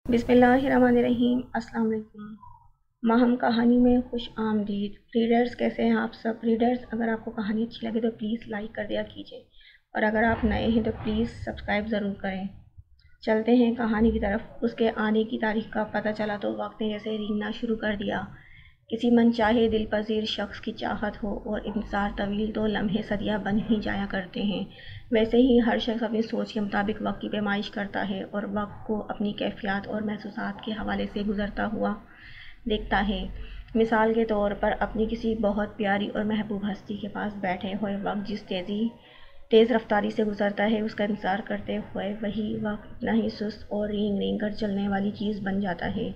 بسم اللہ الرحمن الرحیم۔ السلام علیکم۔ ماہم کہانی میں خوش آمدید۔ ریڈرز کیسے ہیں آپ سب؟ ریڈرز اگر آپ کو کہانی اچھی لگے تو پلیز لائک کر دیا کیجیے، اور اگر آپ نئے ہیں تو پلیز سبسکرائب ضرور کریں۔ چلتے ہیں کہانی کی طرف۔ اس کے آنے کی تاریخ کا پتہ چلا تو وقت نے جیسے رینگنا شروع کر دیا۔ کسی من چاہے دل پذیر شخص کی چاہت ہو اور انتظار طویل تو لمحے صدیہ بن ہی جایا کرتے ہیں، ویسے ہی ہر شخص اپنی سوچ کے مطابق وقت کی پیمائش کرتا ہے اور وقت کو اپنی کیفیات اور محسوسات کے حوالے سے گزرتا ہوا دیکھتا ہے۔ مثال کے طور پر اپنی کسی بہت پیاری اور محبوب ہستی کے پاس بیٹھے ہوئے وقت جس تیز رفتاری سے گزرتا ہے، اس کا انتظار کرتے ہوئے وہی وقت نہ ہی سست اور رینگ رینگ کر چلنے والی چیز بن جاتا ہے۔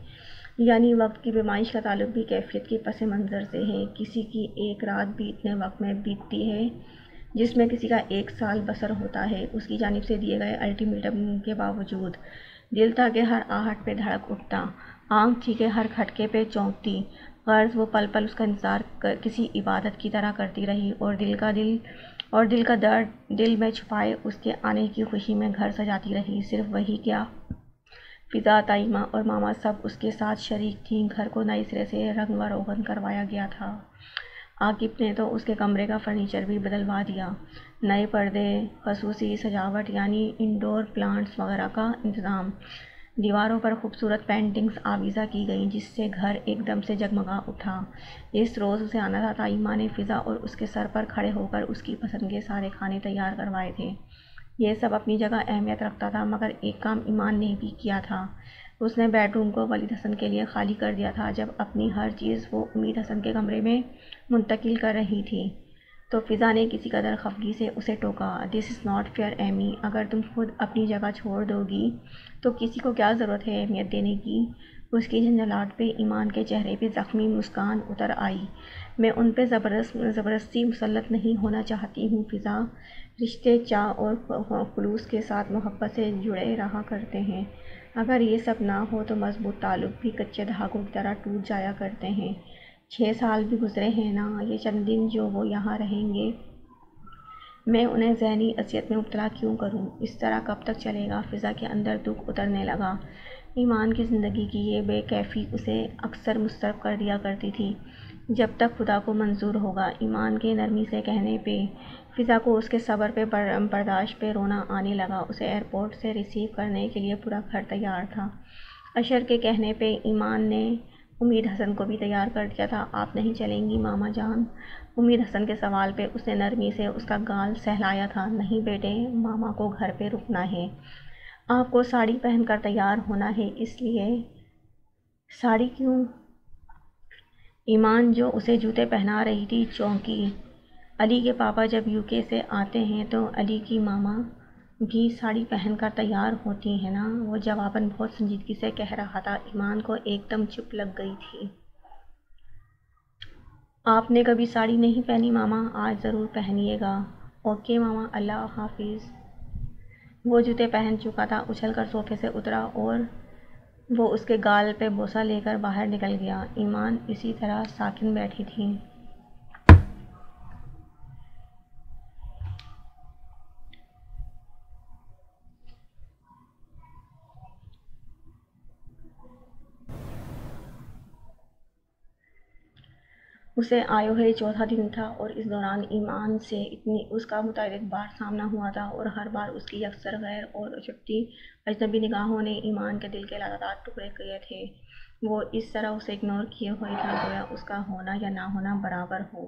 یعنی وقت کی پیمائش کا تعلق بھی کیفیت کے پس منظر سے ہے۔ کسی کی ایک رات بھی اتنے وقت میں بیتتی ہے جس میں کسی کا 1 سال بسر ہوتا ہے۔ اس کی جانب سے دیے گئے الٹیمیٹم کے باوجود دل تھا کہ ہر آہٹ پہ دھڑک اٹھتا، آنکھ تھی کہ ہر کھٹکے پہ چونکتی، غرض وہ پل پل اس کا انتظار کسی عبادت کی طرح کرتی رہی، اور دل کا درد دل میں چھپائے اس کے آنے کی خوشی میں گھر سجاتی رہی۔ صرف وہی کیا، فضا، تائمہ اور ماما سب اس کے ساتھ شریک تھیں۔ گھر کو نئے سرے سے رنگ و روغن کروایا گیا تھا۔ عاقب نے تو اس کے کمرے کا فرنیچر بھی بدلوا دیا، نئے پردے، خصوصی سجاوٹ یعنی انڈور پلانٹس وغیرہ کا انتظام، دیواروں پر خوبصورت پینٹنگز آویزاں کی گئیں جس سے گھر ایک دم سے جگمگا اٹھا۔ جس روز اسے آنا تھا تائمہ نے فضا اور اس کے سر پر کھڑے ہو کر اس کی پسند کے سارے کھانے تیار کروائے تھے۔ یہ سب اپنی جگہ اہمیت رکھتا تھا، مگر ایک کام ایمان نے بھی کیا تھا۔ اس نے بیڈ روم کو ولید حسن کے لیے خالی کر دیا تھا۔ جب اپنی ہر چیز وہ امید حسن کے کمرے میں منتقل کر رہی تھی تو فضا نے کسی قدر خفگی سے اسے ٹوکا، "دس از ناٹ فیئر ایمی، اگر تم خود اپنی جگہ چھوڑ دو گی تو کسی کو کیا ضرورت ہے اہمیت دینے کی؟" اس کی جھنجھلاہٹ پہ ایمان کے چہرے پہ زخمی مسکان اتر آئی۔ "میں ان پہ زبردستی مسلط نہیں ہونا چاہتی ہوں فضا، رشتے چاء اور خلوص کے ساتھ محبت سے جڑے رہا کرتے ہیں، اگر یہ سب نہ ہو تو مضبوط تعلق بھی کچے دھاگوں کی طرح ٹوٹ جایا کرتے ہیں۔ 6 سال بھی گزرے ہیں نا، یہ چند دن جو وہ یہاں رہیں گے، میں انہیں ذہنی اذیت میں مبتلا کیوں کروں؟ اس طرح کب تک چلے گا؟" فضا کے اندر دکھ اترنے لگا۔ ایمان کی زندگی کی یہ بے کیفی اسے اکثر مضطرب کر دیا کرتی تھی۔ "جب تک خدا کو منظور ہوگا"، ایمان کے نرمی سے کہنے پہ فضا کو اس کے صبر پہ برداشت پہ رونا آنے لگا۔ اسے ایئرپورٹ سے ریسیو کرنے کے لیے پورا گھر تیار تھا۔ اشر کے کہنے پہ ایمان نے امید حسن کو بھی تیار کر دیا تھا۔ "آپ نہیں چلیں گی ماما جان؟" امید حسن کے سوال پہ اس نے نرمی سے اس کا گال سہلایا تھا۔ "نہیں بیٹے، ماما کو گھر پہ رکنا ہے، آپ کو ساڑی پہن کر تیار ہونا ہے، اس لیے"۔ "ساڑی کیوں؟" ایمان جو اسے جوتے پہنا رہی تھی چونکی۔ "علی کے پاپا جب UK سے آتے ہیں تو علی کی ماما بھی ساڑی پہن کر تیار ہوتی ہیں نا"، وہ جواباً بہت سنجیدگی سے کہہ رہا تھا۔ ایمان کو ایک دم چپ لگ گئی تھی۔ "آپ نے کبھی ساڑی نہیں پہنی ماما، آج ضرور پہنیے گا"۔ "اوکے ماما، اللہ حافظ"۔ وہ جوتے پہن چکا تھا، اچھل کر صوفے سے اترا اور وہ اس کے گال پہ بوسہ لے کر باہر نکل گیا۔ ایمان اسی طرح ساکن بیٹھی تھی۔ اسے آئے ہوئے 4تھا دن تھا اور اس دوران ایمان سے اس کا متعدد بار سامنا ہوا تھا، اور ہر بار اس کی یکسر غیر اور اچٹتی اجنبی نگاہوں نے ایمان کے دل کے لاتعداد ٹکڑے کیے تھے۔ وہ اس طرح اسے اگنور کیے ہوئے تھا گویا اس کا ہونا یا نہ ہونا برابر ہو۔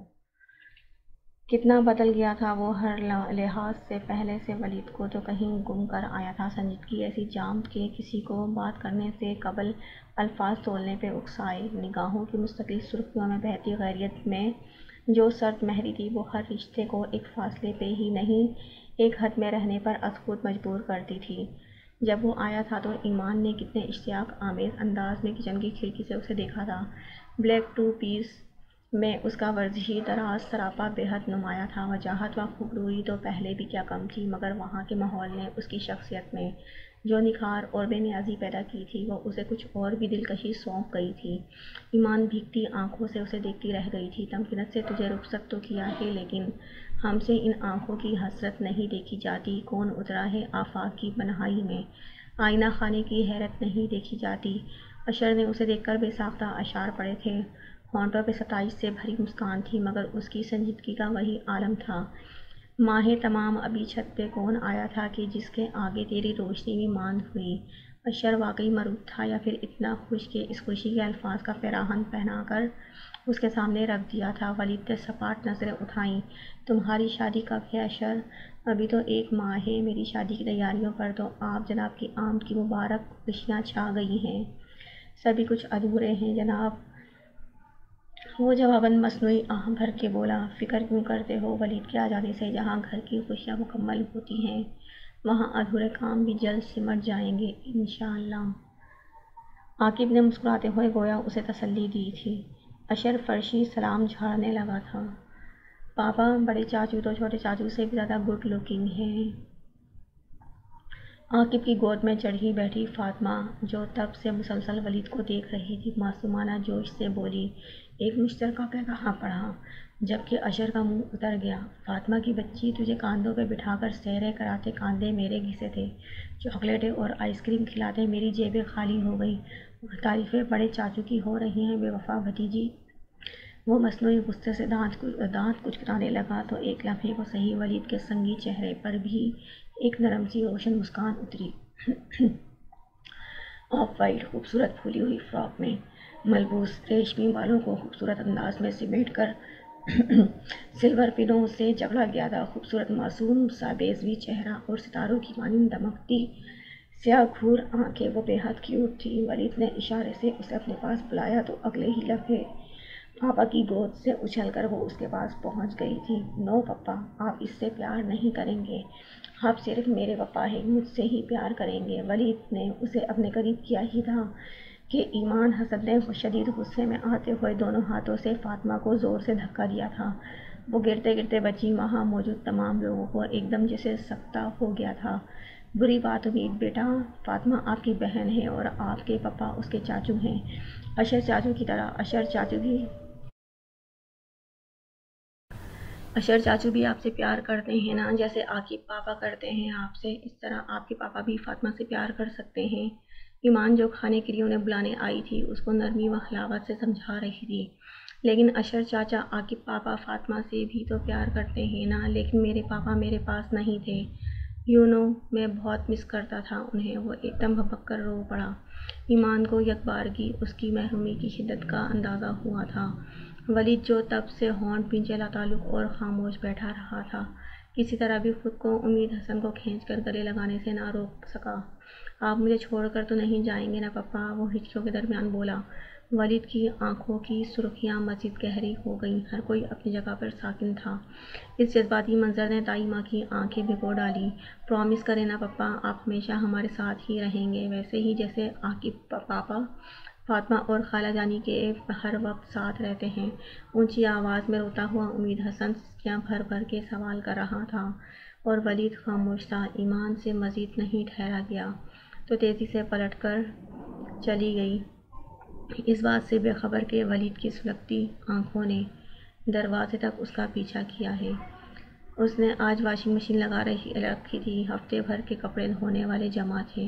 کتنا بدل گیا تھا وہ ہر لحاظ سے۔ پہلے سے ولید کو تو کہیں گم کر آیا تھا۔ سنجیدگی ایسی جامد کہ کسی کو بات کرنے سے قبل الفاظ تولنے پہ اکسائے۔ نگاہوں کی مستقل سرخیوں میں بہتی غیرت میں جو سرد مہری تھی، وہ ہر رشتے کو ایک فاصلے پہ ہی نہیں، ایک حد میں رہنے پر از خود مجبور کرتی تھی۔ جب وہ آیا تھا تو ایمان نے کتنے اشتیاق آمیز انداز میں کچن کی کھڑکی سے اسے دیکھا تھا۔ بلیک 2 پیس میں اس کا ورزشی دراز سراپا بے حد نمایاں تھا۔ وجاہت و خوبرویی تو پہلے بھی کیا کم تھی، مگر وہاں کے ماحول نے اس کی شخصیت میں جو نکھار اور بے نیازی پیدا کی تھی، وہ اسے کچھ اور بھی دلکشی سونپ گئی تھی۔ ایمان بھیگتی آنکھوں سے اسے دیکھتی رہ گئی تھی۔ "تمکنت سے تجھے رخصت تو کیا ہے، لیکن ہم سے ان آنکھوں کی حسرت نہیں دیکھی جاتی۔ کون اترا ہے آفاق کی بنہائی میں، آئینہ خانے کی حیرت نہیں دیکھی جاتی۔ اشر نے اسے دیکھ کر بے ساختہ اشعار پڑھے تھے۔ ہونٹوں پہ ستائش سے بھری مسکان تھی، مگر اس کی سنجیدگی کا وہی عالم تھا۔ ماہ تمام ابھی چھت پہ کون آیا تھا کہ جس کے آگے تیری روشنی بھی ماند ہوئی؟ اشر واقعی مرعوب تھا یا پھر اتنا خوش کہ اس خوشی کے الفاظ کا پیراہن پہنا کر اس کے سامنے رکھ دیا تھا؟ ولید نے سپاٹ نظریں اٹھائیں۔ تمہاری شادی کب ہے اشر؟ ابھی تو 1 ماہ ہے۔ میری شادی کی تیاریوں پر تو آپ جناب کی آمد کی مبارک خوشیاں چھا گئی ہیں۔ سبھی کچھ ادھورے ہیں جناب۔ وہ جواباً مصنوعی آہ بھر کے بولا۔ فکر کیوں کرتے ہو ولید کی آزادی سے؟ جہاں گھر کی خوشیاں مکمل ہوتی ہیں وہاں ادھورے کام بھی جلد سمٹ جائیں گے انشاءاللہ۔ عاقب نے مسکراتے ہوئے گویا اسے تسلی دی تھی۔ اشر فرشی سلام جھاڑنے لگا تھا۔ پاپا، بڑے چاچو تو چھوٹے چاچو سے بھی زیادہ گڈ لکنگ ہیں۔ عاقب کی گود میں چڑھی بیٹھی فاطمہ، جو تب سے مسلسل ولید کو دیکھ رہی تھی، معصومانہ جوش سے بولی۔ ایک مشترکہ پیغام پڑھا، جبکہ اشر کا منہ اتر گیا۔ فاطمہ کی بچی، تجھے کاندھوں پہ بٹھا کر سیریں کراتے کاندھے میرے گھسے تھے، چاکلیٹیں اور آئس کریم کھلاتے میری جیبیں خالی ہو گئی، اور تعریفیں بڑے چاچو کی ہو رہی ہیں بے وفا بھتیجی۔ وہ مصنوعی غصے سے دانت کچکرانے لگا تو ایک لمحے کو صحیح ولید کے سنگی چہرے پر بھی ایک نرم سی روشن مسکان اتری۔ آف وائٹ خوبصورت پھولی ہوئی فراک میں ملبوس ریشمی بالوں کو خوبصورت انداز میں سمیٹ کر سلور پنوں سے جکڑا گیا تھا۔ خوبصورت معصوم سا بیضوی چہرہ اور ستاروں کی مانند دمکتی سیاہ گھور آنکھیں، وہ بے حد کیوٹ تھی۔ ولید نے اشارے سے اسے اپنے پاس بلایا تو اگلے ہی لمحے پاپا کی گود سے اچھل کر وہ اس کے پاس پہنچ گئی تھی۔ نو پپا، آپ اس سے پیار نہیں کریں گے، آپ صرف میرے پپا ہیں، مجھ سے ہی پیار کریں گے۔ ولید نے اسے اپنے قریب کیا ہی تھا کہ ایمان حسد نے شدید غصے میں آتے ہوئے دونوں ہاتھوں سے فاطمہ کو زور سے دھکا دیا تھا۔ وہ گرتے گرتے بچی، وہاں موجود تمام لوگوں کو ایک دم جیسے سکتہ ہو گیا تھا۔ بری بات امید بیٹا، فاطمہ آپ کی بہن ہے اور آپ کے پپا اس کے چاچو ہیں، اشر چاچو کی طرح۔ اشر چاچو بھی آپ سے پیار کرتے ہیں نا، جیسے عاقب پاپا کرتے ہیں آپ سے، اس طرح آپ کے پاپا بھی فاطمہ سے پیار کر سکتے ہیں۔ ایمان، جو کھانے کے لیے انہیں بلانے آئی تھی، اس کو نرمی و حلاوت سے سمجھا رہی تھی۔ لیکن اشر چاچا، عاقب پاپا فاطمہ سے بھی تو پیار کرتے ہیں نا، لیکن میرے پاپا میرے پاس نہیں تھے، میں بہت مس کرتا تھا انہیں۔ وہ ایک دم بھبک کر رو پڑا۔ ایمان کو یکبارگی اس کی محرومی کی شدت کا اندازہ ہوا تھا۔ ولید، جو تب سے ہونٹ بھینچے لاتعلق اور خاموش بیٹھا رہا تھا، کسی طرح بھی خود کو امید حسن کو کھینچ کر گلے لگانے سے نہ روک سکا۔ آپ مجھے چھوڑ کر تو نہیں جائیں گے نا پپا؟ وہ ہچکیوں کے درمیان بولا۔ ولید کی آنکھوں کی سرخیاں مزید گہری ہو گئیں۔ ہر کوئی اپنی جگہ پر ساکن تھا۔ اس جذباتی منظر نے دائی ماں کی آنکھیں بھگو ڈالی۔ پرامس کریں نا پپا، آپ ہمیشہ ہمارے ساتھ ہی رہیں گے، ویسے ہی جیسے عاقب پاپا فاطمہ اور خالہ جانی کے ہر وقت ساتھ رہتے ہیں۔ اونچی آواز میں روتا ہوا امید حسن سسکیاں بھر بھر کے سوال کر رہا تھا، اور ولید خاموش تھا۔ ایمان سے مزید نہیں ٹھہرا گیا تو تیزی سے پلٹ کر چلی گئی، اس بات سے بے خبر کہ ولید کی سلگتی آنکھوں نے دروازے تک اس کا پیچھا کیا ہے۔ اس نے آج واشنگ مشین لگا رکھی تھی، ہفتے بھر کے کپڑے دھونے والے جمع تھے۔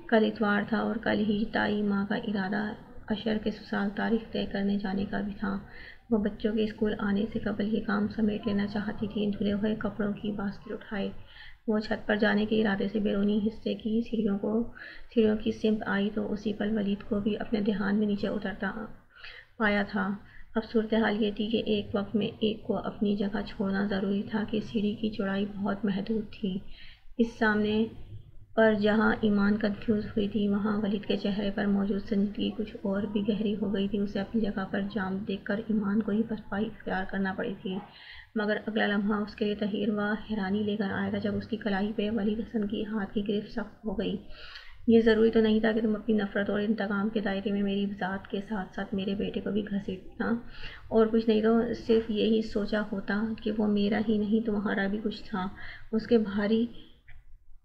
کل اتوار تھا اور کل ہی دائی ماں کا ارادہ اشر کے سسرال تاریخ طے کرنے جانے کا بھی تھا۔ وہ بچوں کے اسکول آنے سے قبل یہ کام سمیٹ لینا چاہتی تھی۔ دھلے ہوئے کپڑوں کی باسکٹ اٹھائے وہ چھت پر جانے کے ارادے سے بیرونی حصے کی سیڑھیوں کی سمت آئی تو اسی پل ولید کو بھی اپنے دھیان میں نیچے اترتا پایا تھا۔ اب صورتحال یہ تھی کہ ایک وقت میں ایک کو اپنی جگہ چھوڑنا ضروری تھا کہ سیڑھی کی چوڑائی بہت محدود تھی۔ اس سامنے پر جہاں ایمان کنفیوز ہوئی تھی، وہاں ولید کے چہرے پر موجود سنجیدگی کچھ اور بھی گہری ہو گئی تھی۔ اسے اپنی جگہ پر جام دیکھ کر ایمان کو ہی پسپائی اختیار کرنا پڑی تھی، مگر اگلا لمحہ اس کے لیے تحیر و حیرانی لے کر آیا تھا جب اس کی کلائی پہ ولید حسن کی ہاتھ کی گرفت سخت ہو گئی۔ یہ ضروری تو نہیں تھا کہ تم اپنی نفرت اور انتقام کے دائرے میں میری ذات کے ساتھ ساتھ میرے بیٹے کو بھی گھسیٹنا، اور کچھ نہیں تو صرف یہی سوچا ہوتا کہ وہ میرا ہی نہیں تمہارا بھی کچھ تھا۔ اس کے بھاری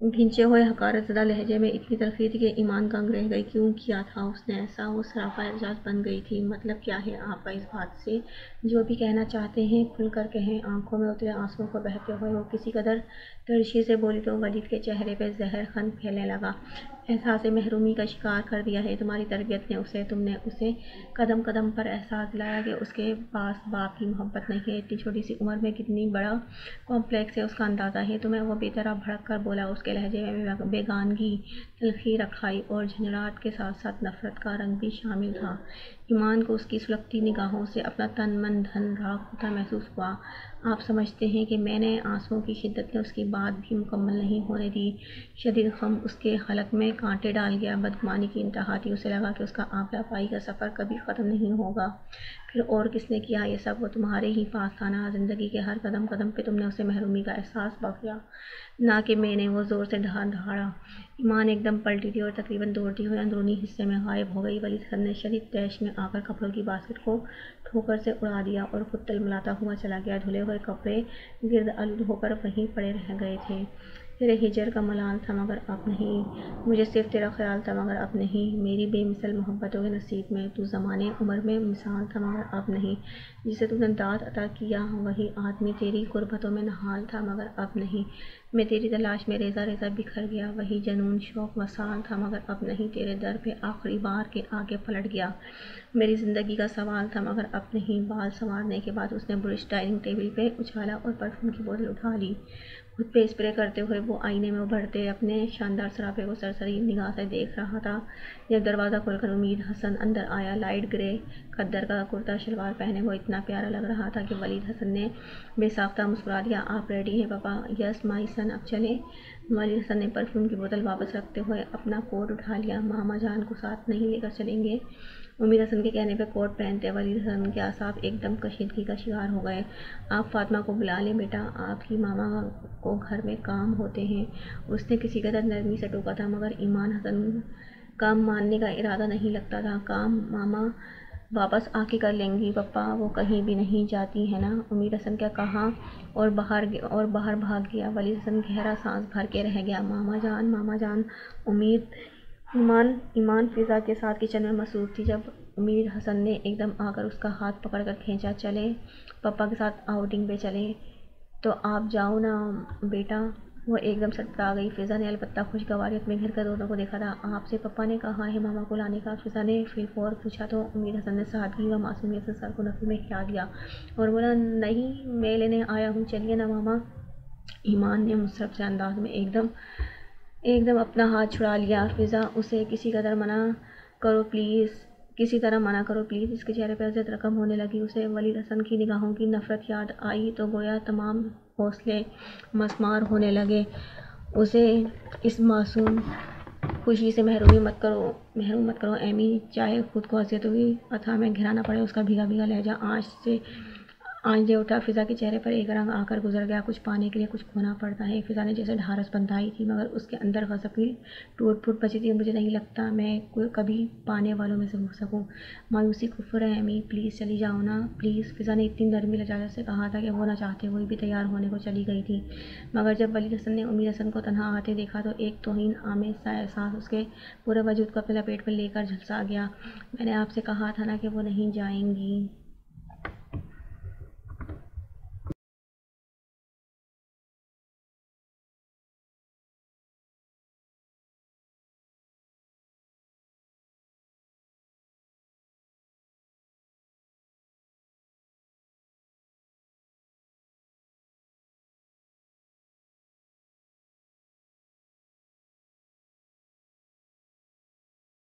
بھینچے ہوئے حقارت زدہ لہجے میں اتنی تلخی تھی کہ ایمان دنگ رہ گئی۔ کیوں کیا تھا اس نے ایسا؟ وہ سراپا اعجاز بن گئی تھی۔ مطلب کیا ہے آپ کا اس بات سے؟ جو بھی کہنا چاہتے ہیں کھل کر کہیں۔ آنکھوں میں اترے آنسوؤں کو بہتے ہوئے وہ کسی قدر ترشی سے بولی تو ولید کے چہرے پہ زہر خند پھیلنے لگا۔ احساس محرومی کا شکار کر دیا ہے تمہاری تربیت نے تم نے اسے قدم قدم پر احساس دلایا کہ اس کے پاس باپ کی محبت نہیں ہے۔ اتنی چھوٹی سی عمر میں کتنی بڑا کمپلیکس ہے اس کا اندازہ ہے تمہیں؟ وہ بے طرح بھڑک کر بولا، اس کے لہجے میں بیگانگی، تلخی، رکھائی اور جھنجھلاہٹ کے ساتھ ساتھ نفرت کا رنگ بھی شامل تھا۔ ایمان کو اس کی سلگتی نگاہوں سے اپنا تن من دھن راغ ہوتا محسوس ہوا۔ آپ سمجھتے ہیں کہ میں نے آنسوؤں کی شدت نے اس کی بات بھی مکمل نہیں ہونے دی۔ شدید غم اس کے حلق میں کانٹے ڈال گیا، بدگمانی کی انتہا تھی، اسے لگا کہ اس کا عاقلہ پائی کا سفر کبھی ختم نہیں ہوگا۔ پھر اور کس نے کیا یہ سب؟ وہ تمہارے ہی پاس تھا نا، زندگی کے ہر قدم قدم پہ تم نے اسے محرومی کا احساس بخشا، نہ کہ میں نے۔ وہ زور سے دھاڑا۔ ایمان ایک دم پلٹی تھی اور تقریباً دوڑتی ہوئی اندرونی حصے میں غائب ہو گئی۔ ولید حسن نے شدید طیش میں آ کر کپڑوں کی باسکٹ کو ٹھوکر سے اڑا دیا اور خود تلملاتا ہوا چلا گیا۔ دھلے ہوئے کپڑے گرد آلود ہو کر وہیں پڑے رہ گئے تھے۔ تیرے ہجر کا ملال تھا مگر اب نہیں، مجھے صرف تیرا خیال تھا مگر اب نہیں، میری بے مثل محبتوں کے نصیب میں تو زمانے عمر میں مثال تھا مگر اب نہیں، جسے تو نے داد عطا کیا وہی آدمی تیری قربتوں میں نہال تھا مگر اب نہیں، میں تیری تلاش میں ریزہ ریزہ بکھر گیا، وہی جنون شوق وصال تھا مگر اب نہیں، تیرے در پہ آخری بار کے آگے پلٹ گیا، میری زندگی کا سوال تھا مگر اب نہیں۔ بال سنوارنے کے بعد اس نے برش ڈائننگ ٹیبل پہ اچھالا اور پرفیوم کی بوتل اٹھا لی۔ خود پہ اسپرے کرتے ہوئے وہ آئینے میں ابھرتے اپنے شاندار سراپے کو سرسری نگاہ سے دیکھ رہا تھا۔ جب دروازہ کھول کر امید حسن اندر آیا، لائٹ گرے کھدر کا کرتا شلوار پہنے وہ اتنا پیارا لگ رہا تھا کہ ولید حسن نے بے ساختہ مسکرا دیا۔ آپ ریڈی ہیں پاپا؟ یس مائی سن، اب چلیں؟ ولید حسن نے پرفیوم کی بوتل واپس رکھتے ہوئے اپنا کوٹ اٹھا لیا۔ ماما جان کو ساتھ نہیں لے کر چلیں گے؟ امید حسن کے کہنے پہ کوٹ پہنتے ولید حسن کے اعصاب ایک دم کشیدگی کا شکار ہو گئے۔ آپ فاطمہ کو بلا لیں بیٹا، آپ کی ماما کو گھر میں کام ہوتے ہیں، اس نے کسی قدر نرمی سے ٹوکا تھا مگر ایمان حسن کا ماننے کا ارادہ نہیں لگتا تھا۔ کام ماما واپس آ کے کر لیں گی پپا، وہ کہیں بھی نہیں جاتی ہیں نا؟ امید حسن کیا کہا اور باہر بھاگ گیا۔ ولید حسن گہرا سانس بھر کے رہ گیا۔ ماما جان ایمان فضا کے ساتھ کچن میں مصروف تھی جب امید حسن نے ایک دم آ کر اس کا ہاتھ پکڑ کر کھینچا۔ چلیں پپا کے ساتھ آؤٹنگ پہ چلیں؟ تو آپ جاؤ نا بیٹا۔ وہ ایک دم سٹپٹا گئی۔ فضا نے البتہ خوشگواریت میں گھر کر دونوں کو دیکھا تھا۔ آپ سے پپا نے کہا ہے ماما کو لانے کا؟ فضا نے فی الفور پوچھا تو امید حسن نے سادگی و معصومیت سے سر کو نفی میں ہلا دیا اور بولا، نہیں میں لینے آیا ہوں، چلیے نا ماما۔ ایمان نے مصرف سے انداز میں ایک دم اپنا ہاتھ چھڑا لیا۔ فضا اسے کسی طرح منع کرو پلیز۔ اس کے چہرے پہ عزت رقم ہونے لگی۔ اسے ولید حسن کی نگاہوں کی نفرت یاد آئی تو گویا تمام حوصلے مسمار ہونے لگے۔ اسے اس معصوم خوشی سے محروم مت کرو ایمی، چاہے خود کو اذیت ہوئی اتھا میں گھرانا پڑے۔ اس کا بھیگا لہجہ آنچ دے اٹھا۔ فضا کے چہرے پر ایک رنگ آ کر گزر گیا۔ کچھ پانے کے لیے کچھ کھونا پڑتا ہے۔ فضا نے جیسے ڈھارس بندھائی تھی مگر اس کے اندر غضب کی ٹوٹ پھوٹ بچی تھی۔ مجھے نہیں لگتا میں کبھی پانے والوں میں سے ہو سکوں۔ مایوسی کفر ہے ایمی، پلیز چلی جاؤ نا پلیز۔ فضا نے اتنی نرمی لجاجت سے کہا تھا کہ وہ نہ چاہتے ہوئے بھی تیار ہونے کو چلی گئی تھی مگر جب ولید حسن نے امید حسن کو تنہا آتے دیکھا تو ایک توہین آمیز سا احساس اس کے پورے وجود کو اپنے لپیٹ میں لے کر جھلسا گیا۔ میں نے آپ سے کہا تھا نا کہ وہ نہیں جائیں گی۔